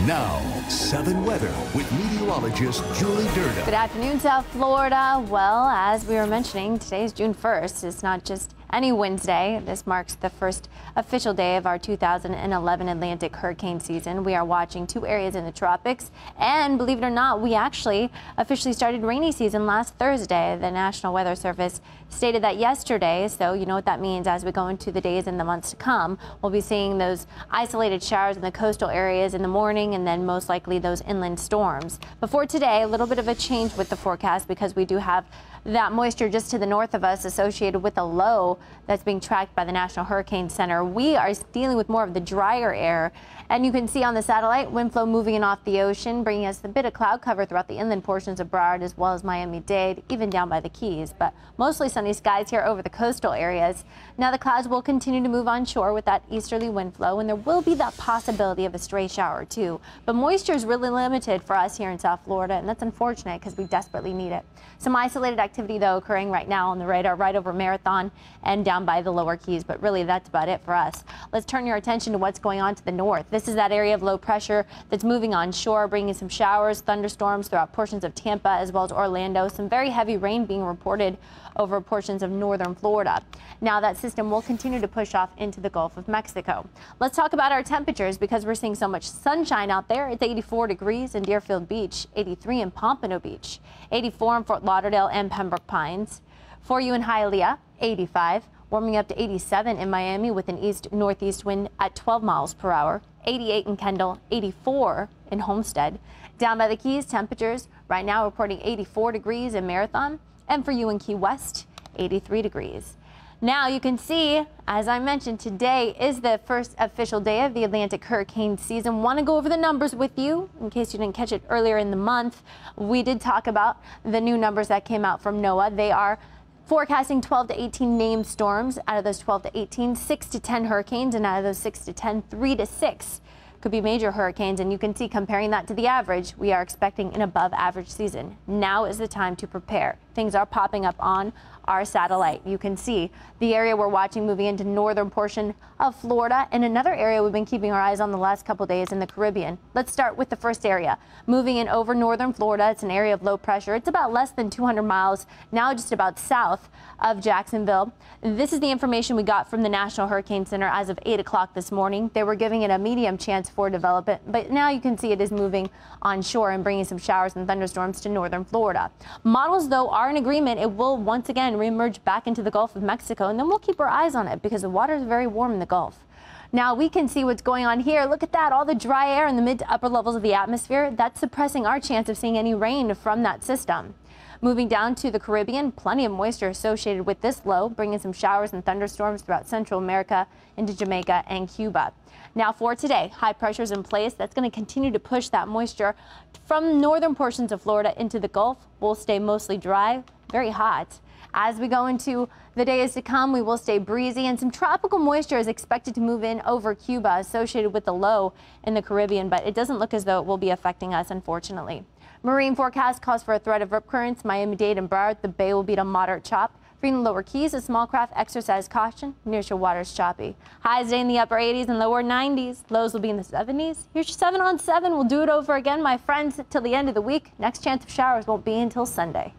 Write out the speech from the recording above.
Now, 7 weather with meteorologist Julie Durda. Good afternoon, South Florida. Well, as we were mentioning, today is June 1st. It's not just any Wednesday. This marks the first official day of our 2011 Atlantic hurricane season. We are watching 2 areas in the tropics, and believe it or not, we actually officially started rainy season last Thursday. The National Weather Service stated that yesterday, so you know what that means as we go into the days and the months to come. We'll be seeing those isolated showers in the coastal areas in the morning, and then most likely those inland storms. Before today, a little bit of a change with the forecast because we do have that moisture just to the north of us associated with a low that's being tracked by the National Hurricane Center. We are dealing with more of the drier air, and you can see on the satellite wind flow moving in off the ocean, bringing us a bit of cloud cover throughout the inland portions of Broward as well as Miami-Dade, even down by the Keys, but mostly sunny skies here over the coastal areas. Now the clouds will continue to move onshore with that easterly wind flow, and there will be that possibility of a stray shower or two, but moisture is really limited for us here in South Florida, and that's unfortunate because we desperately need it. Some isolated activity though occurring right now on the radar right over Marathon and down by the lower Keys, but really that's about it for us. Let's turn your attention to what's going on to the north. This is that area of low pressure that's moving onshore, bringing some showers, thunderstorms throughout portions of Tampa as well as Orlando. Some very heavy rain being reported over portions of northern Florida. Now that system will continue to push off into the Gulf of Mexico. Let's talk about our temperatures because we're seeing so much sunshine out there. It's 84 degrees in Deerfield Beach, 83 in Pompano Beach, 84 in Fort Lauderdale and Pembroke Pines. For you in Hialeah, 85, warming up to 87 in Miami with an east-northeast wind at 12 miles per hour, 88 in Kendall, 84 in Homestead. Down by the Keys, temperatures right now reporting 84 degrees in Marathon, and for you in Key West, 83 degrees. Now you can see, as I mentioned, today is the first official day of the Atlantic hurricane season. Want to go over the numbers with you in case you didn't catch it earlier in the month. We did talk about the new numbers that came out from NOAA. They are forecasting 12 to 18 named storms. Out of those 12 to 18, 6 to 10 hurricanes, and out of those 6 to 10, 3 to 6 could be major hurricanes. And you can see, comparing that to the average, we are expecting an above average season. Now is the time to prepare. Things are popping up on our satellite. You can see the area we're watching moving into northern portion of Florida, and another area we've been keeping our eyes on the last couple days in the Caribbean. Let's start with the first area moving in over northern Florida. It's an area of low pressure. It's about less than 200 miles now, just about south of Jacksonville. This is the information we got from the National Hurricane Center as of 8 o'clock this morning. They were giving it a medium chance for development, but now you can see it is moving onshore and bringing some showers and thunderstorms to northern Florida. Models though are in agreement it will once again reemerge back into the Gulf of Mexico, and then we'll keep our eyes on it because the water is very warm in the Gulf. Now we can see what's going on here. Look at that, all the dry air in the mid to upper levels of the atmosphere. That's suppressing our chance of seeing any rain from that system. Moving down to the Caribbean, plenty of moisture associated with this low, bringing some showers and thunderstorms throughout Central America into Jamaica and Cuba. Now for today, high pressure is in place. That's going to continue to push that moisture from northern portions of Florida into the Gulf. We'll stay mostly dry, very hot. As we go into the days to come, we will stay breezy, and some tropical moisture is expected to move in over Cuba associated with the low in the Caribbean, but it doesn't look as though it will be affecting us, unfortunately. Marine forecast calls for a threat of rip currents. Miami-Dade and Broward, the bay will be to moderate chop. For the lower Keys, a small craft exercise caution. Nearshore waters choppy. Highs today in the upper 80s and lower 90s. Lows will be in the 70s. Here's your 7 on 7. We'll do it over again, my friends, till the end of the week. Next chance of showers won't be until Sunday.